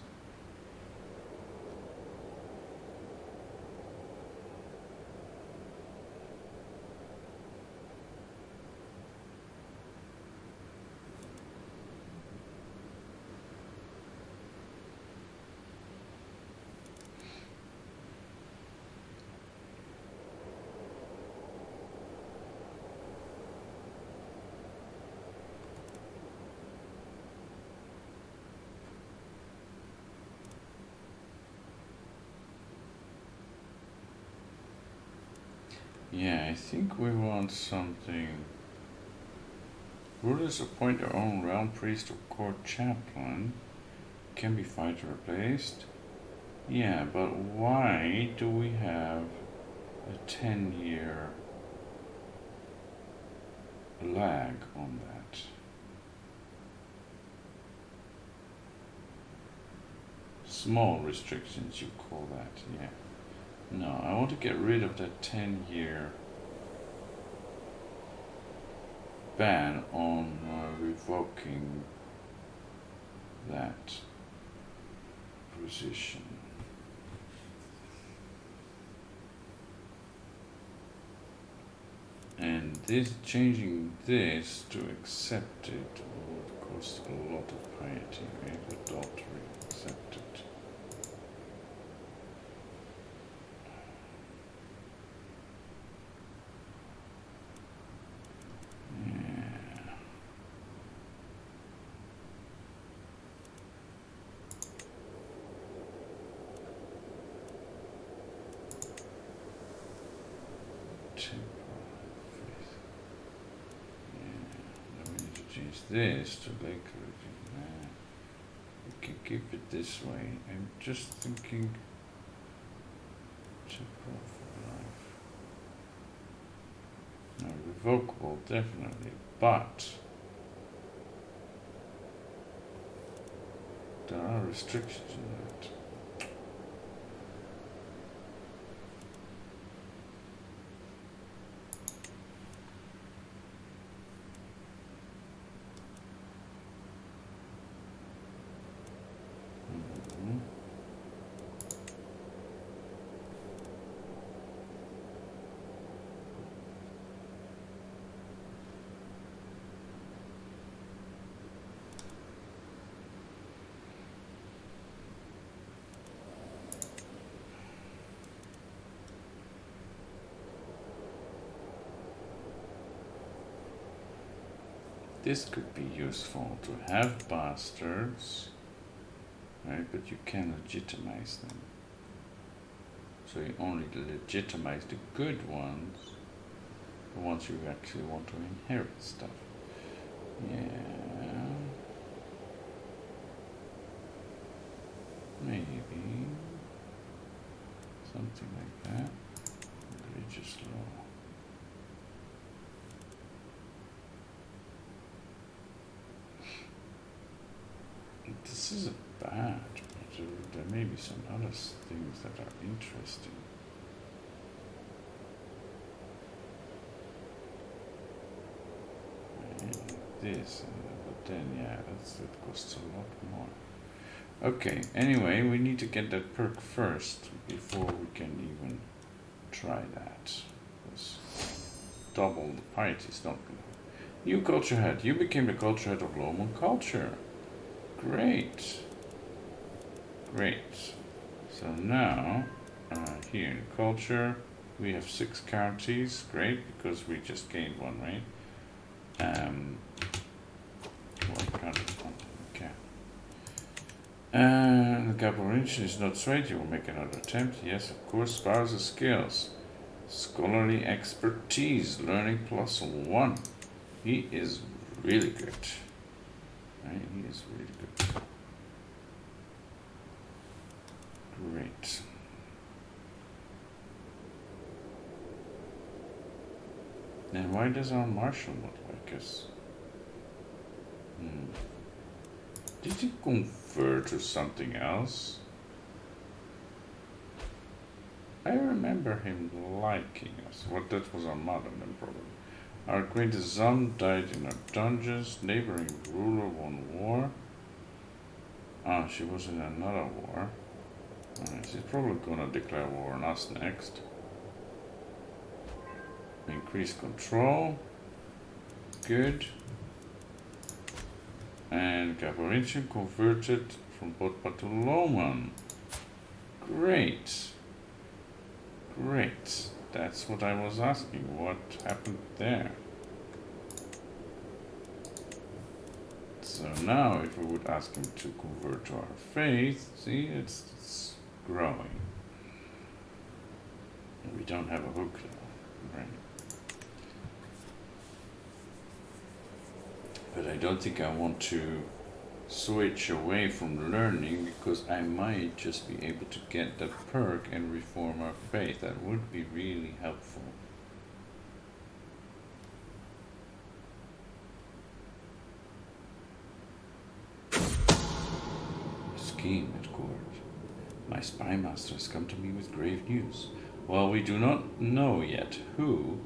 Yeah, I think we want something. Rulers appoint their own realm priest or court chaplain. Can be fighter replaced. Yeah, but why do we have a 10-year lag on that? Small restrictions, you call that, yeah. No, I want to get rid of that 10-year ban on revoking that position. And this, changing this to accept it would cost a lot of piety, right? Adultery, accept it. This to Lake Region. We can keep it this way. I'm just thinking temporal for life. No, revocable definitely, but there are restrictions in that. This could be useful to have bastards, right? But you can legitimize them. So you only legitimize the good ones, the ones you actually want to inherit stuff. Yeah. Maybe something like that. Religious law. This isn't bad, but there may be some other things that are interesting. This, but then yeah, that costs a lot more. Okay, anyway, we need to get that perk first before we can even try that. Because double the piety is not good. New culture head. You became the culture head of Loman culture. Great. Great. So now, here in culture, we have 6 counties. Great, because we just gained one, right? Okay. And the Gaborinchen is not swayed. You will make another attempt. Yes, of course. Spousal skills. Scholarly expertise. Learning +1. He is really good. Right? He is really good. Great. And why does our marshal not like us? Did he convert to something else? I remember him liking us. What, that was our mother then probably. Our greatest son died in our dungeons. Neighboring ruler won war. Ah, she was in another war. She's probably gonna declare war on us next. Increase control. Good. And Caporintian converted from Botpa to Loman. Great. Great. That's what I was asking. What happened there? So now if we would ask him to convert to our faith, see, it's growing. And we don't have a hook now, right? But I don't think I want to switch away from learning, because I might just be able to get that perk and reform our faith. That would be really helpful. Scheme at court. My spy master has come to me with grave news. While we do not know yet who,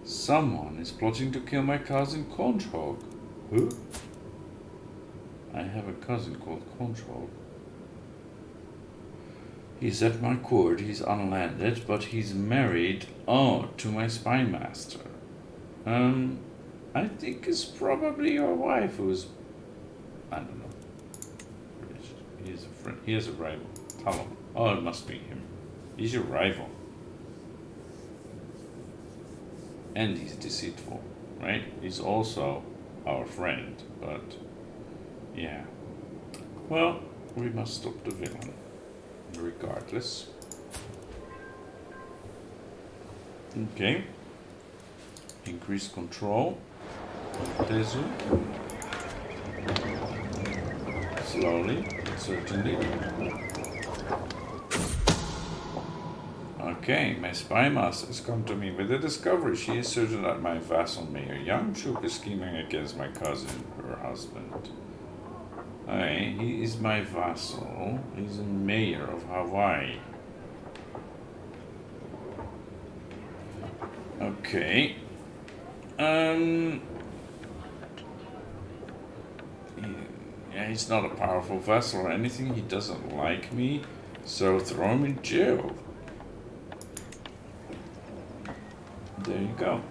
someone is plotting to kill my cousin Conchhog. Who? I have a cousin called Conchhog. He's at my court, he's unlanded, but he's married, to my spy master. I think it's probably your wife who's, I don't know. He is a friend, he has a rival. Talon. Oh, it must be him. He's your rival. And he's deceitful, right? He's also our friend, but yeah. Well, we must stop the villain, regardless. Okay. Increase control. Tezu. Slowly, but certainly. Okay, my spy master has come to me with a discovery. She is certain that my vassal Mayor Yangchuk is scheming against my cousin, her husband. Hey, he is my vassal. He's a mayor of Hawaii. Okay. Yeah, he's not a powerful vassal or anything. He doesn't like me, so throw him in jail. There you go.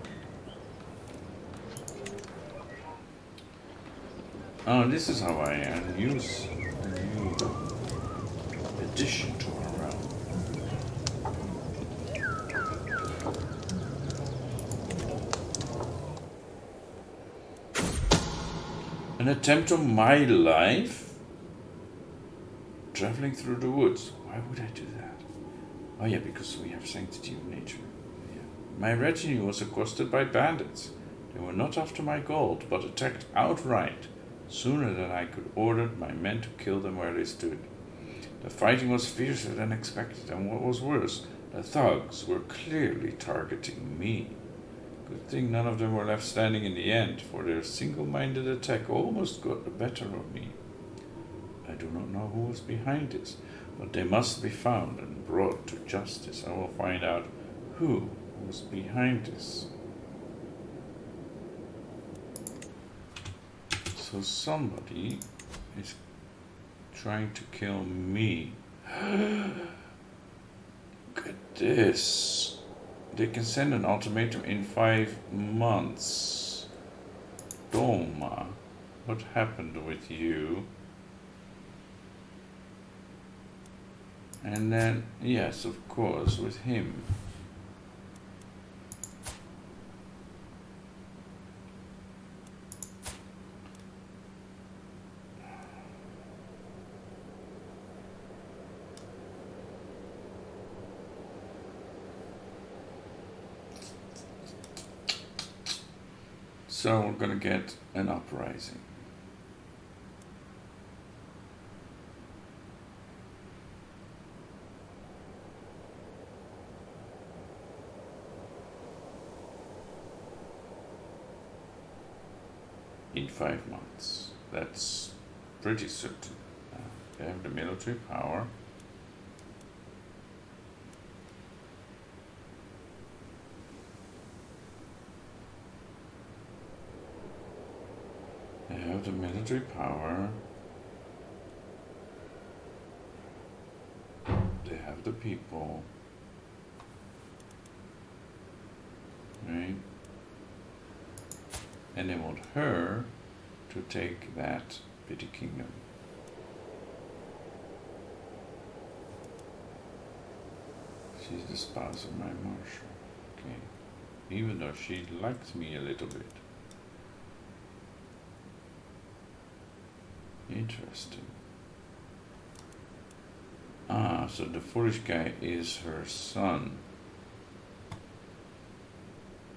Oh, this is how I use a new addition to our realm. An attempt on my life? Traveling through the woods. Why would I do that? Oh yeah, because we have sanctity of nature. Yeah. My retinue was accosted by bandits. They were not after my gold, but attacked outright, sooner than I could order my men to kill them where they stood. The fighting was fiercer than expected, and what was worse, the thugs were clearly targeting me. Good thing none of them were left standing in the end, for their single-minded attack almost got the better of me. I do not know who was behind this, but they must be found and brought to justice. I will find out who was behind this. So somebody is trying to kill me. Look at this. They can send an ultimatum in 5 months. Doma, what happened with you? And then, yes, of course, with him. So we're going to get an uprising. in 5 months. That's pretty certain. They have the military power. They have the military power. They have the people. Right? And they want her to take that petty kingdom. She's the spouse of my marshal. Okay. Even though she likes me a little bit. Interesting. Ah, so the foolish guy is her son.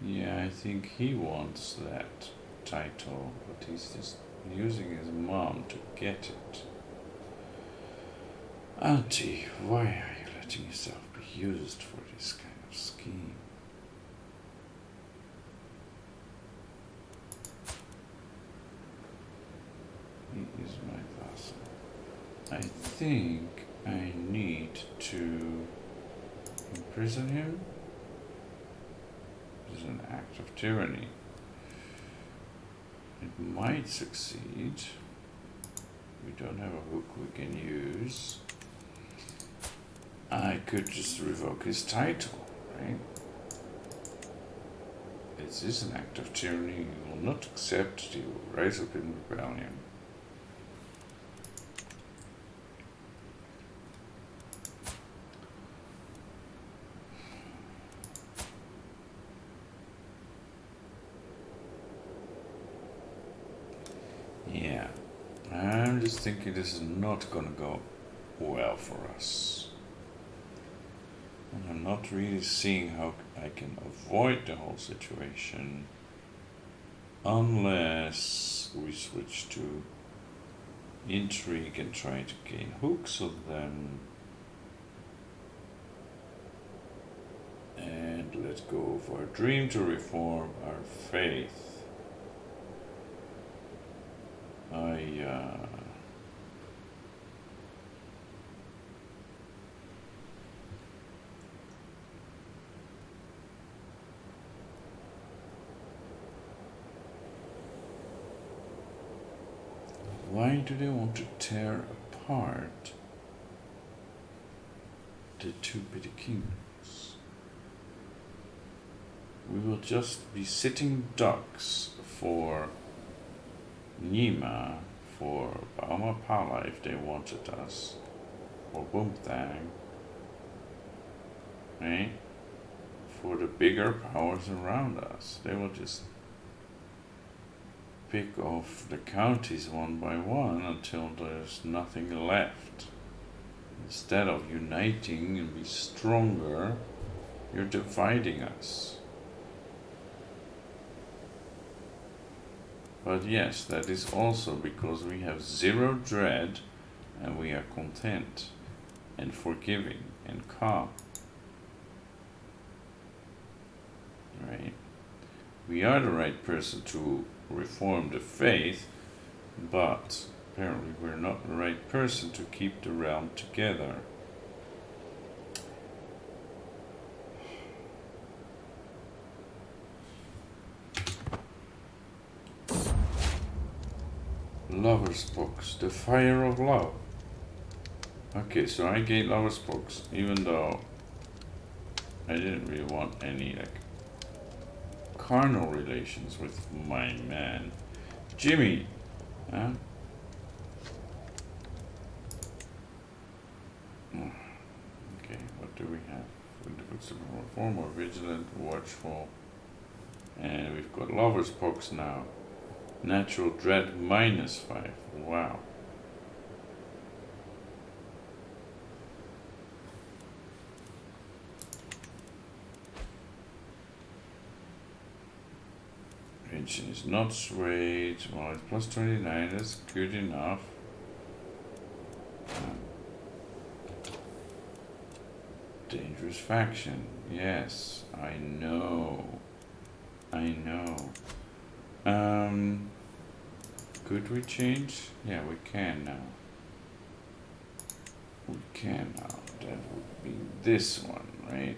Yeah, I think he wants that title, but he's just using his mom to get it. Auntie, why are you letting yourself be used for this kind of scheme? He is my vassal. I think I need to imprison him. This is an act of tyranny. It might succeed. We don't have a hook we can use. I could just revoke his title, right? This is an act of tyranny. He will not accept. He will rise up in rebellion. Yeah, I'm just thinking this is not gonna go well for us. And I'm not really seeing how I can avoid the whole situation unless we switch to intrigue and try to gain hooks of them. And let's go for a dream to reform our faith. Why do they want to tear apart the two petty kingdoms? We will just be sitting ducks for Nima, for Bauma Pala if they wanted us, or Boomthang, right? For the bigger powers around us. They will just pick off the counties one by one until there's nothing left. Instead of uniting and be stronger, you're dividing us. But yes, that is also because we have zero dread and we are content and forgiving and calm. Right? We are the right person to reform the faith, but apparently we're not the right person to keep the realm together. Lover's box, the fire of love. Okay, so I gained lover's box, even though I didn't really want any like carnal relations with my man, Jimmy. Huh? Okay, what do we have? We're more vigilant, watchful, and we've got lover's box now. Natural dread -5. Wow. Pension is not swayed. Well, it's plus 29. That's good enough. Dangerous faction. Yes, I know. Could we change? Yeah, we can now. We can now. That would be this one, right?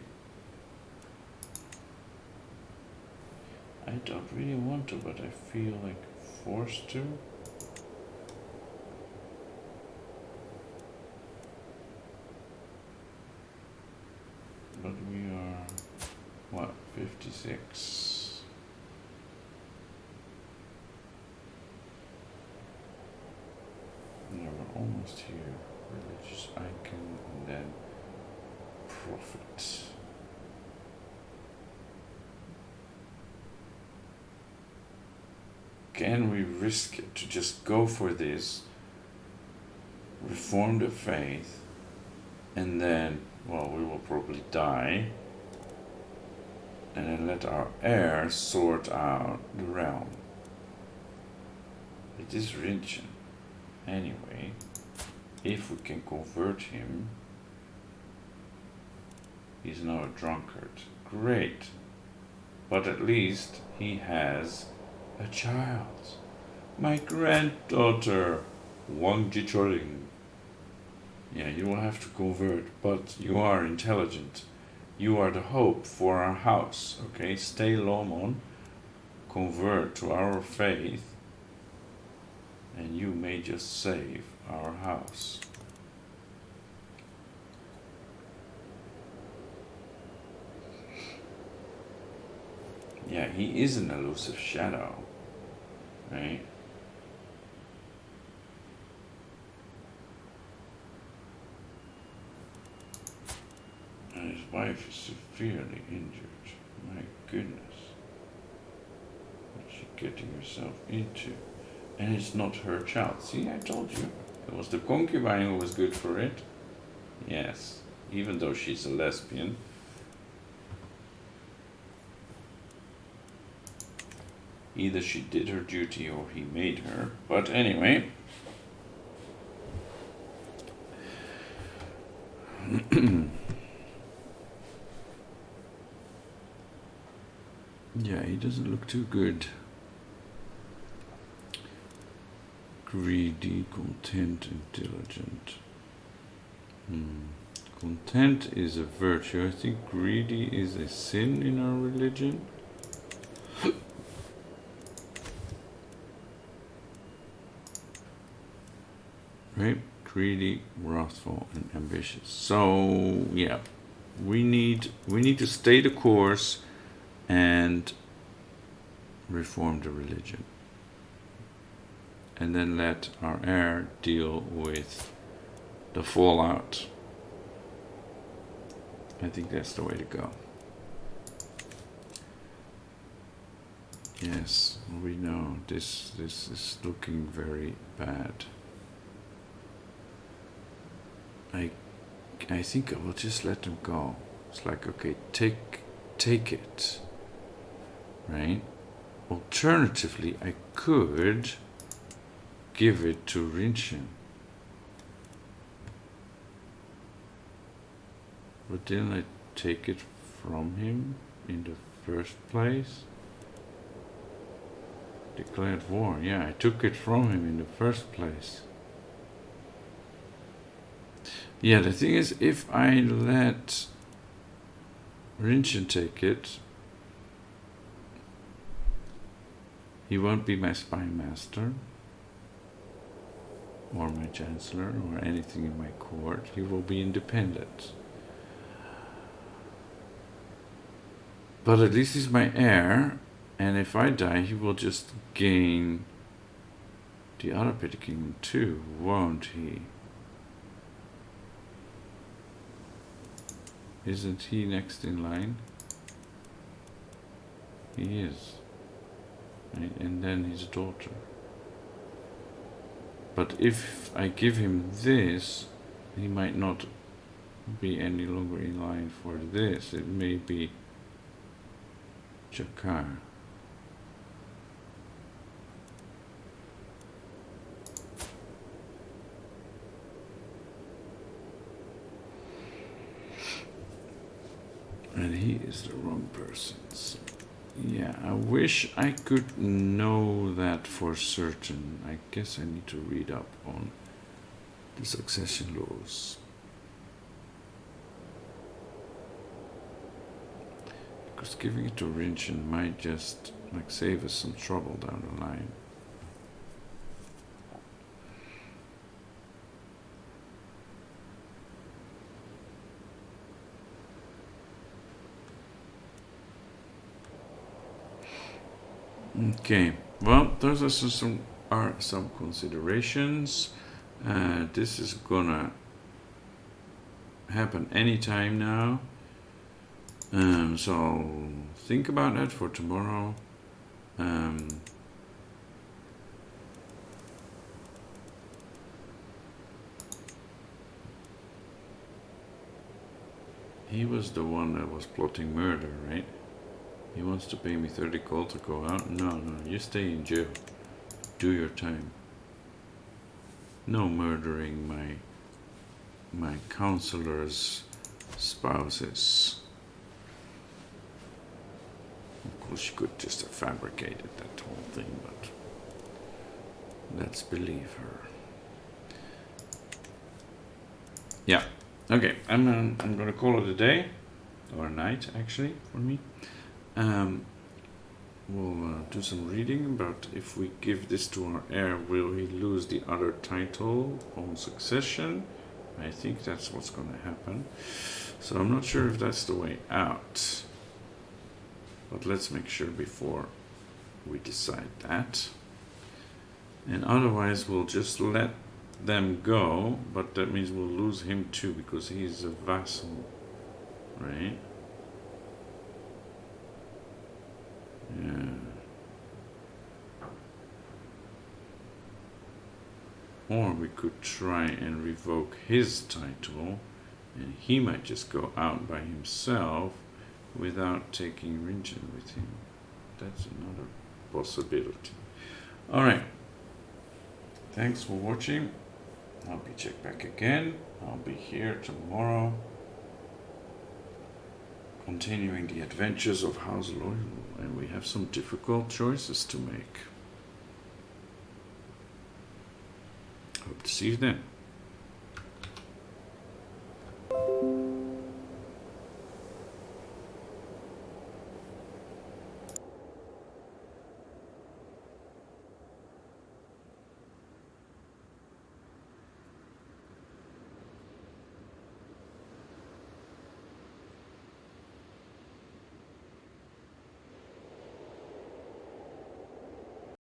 I don't really want to, but I feel like forced to. But we are, what, 56? Yeah, we're almost here. Religious icon and then prophet. Can we risk it to just go for this, reform the faith, and then, well, we will probably die, and then let our heir sort out the realm? It is religion. Anyway, if we can convert him, he's now a drunkard. Great. But at least he has a child. My granddaughter, Wang Jichoring. Yeah, you will have to convert, but you are intelligent. You are the hope for our house, okay? Stay Lomon, convert to our faith, and you may just save our house. Yeah, he is an elusive shadow, right? And his wife is severely injured. My goodness. What's she getting herself into? And it's not her child. See, I told you. It was the concubine who was good for it. Yes, even though she's a lesbian. Either she did her duty or he made her. But anyway. Yeah, he doesn't look too good. Greedy, content, intelligent. Content is a virtue. I think greedy is a sin in our religion. Right? Greedy, wrathful, and ambitious. So yeah, we need to stay the course and reform the religion, and then let our heir deal with the fallout. I think that's the way to go. Yes, we know this is looking very bad. I think I will just let them go. It's like, okay, take it, right? Alternatively, I could give it to Rinchen, but didn't I take it from him in the first place? Declared war. Yeah, I took it from him in the first place. Yeah, the thing is, if I let Rinchen take it, he won't be my spy master, or my chancellor, or anything in my court. He will be independent. But at least he's my heir, and if I die, he will just gain the other petty kingdom too, won't he? Isn't he next in line? He is. Right? And then his daughter. But if I give him this, he might not be any longer in line for this. It may be Jakar. And he is the wrong person. So Yeah, I wish I could know that for certain. I guess I need to read up on the succession laws. Because giving it to Rinchen might just like save us some trouble down the line. Okay, well, those are some considerations. This is gonna happen anytime now. So think about that for tomorrow. He was the one that was plotting murder, right? He wants to pay me 30 gold to go out? No, you stay in jail. Do your time. No murdering my counselor's spouses. Of course, she could just have fabricated that whole thing, but let's believe her. Yeah. Okay, I'm gonna call it a day, or a night actually for me. We'll do some reading about if we give this to our heir, will he lose the other title on succession? I think that's what's going to happen. So I'm not sure if that's the way out. But let's make sure before we decide that. And otherwise we'll just let them go, but that means we'll lose him too because he's a vassal, right? Yeah. Or we could try and revoke his title and he might just go out by himself without taking Rinchen with him. That's another possibility. Alright. Thanks for watching. I'll be checked back again. I'll be here tomorrow, continuing the adventures of House Lhoyul, and we have some difficult choices to make. Hope to see you then.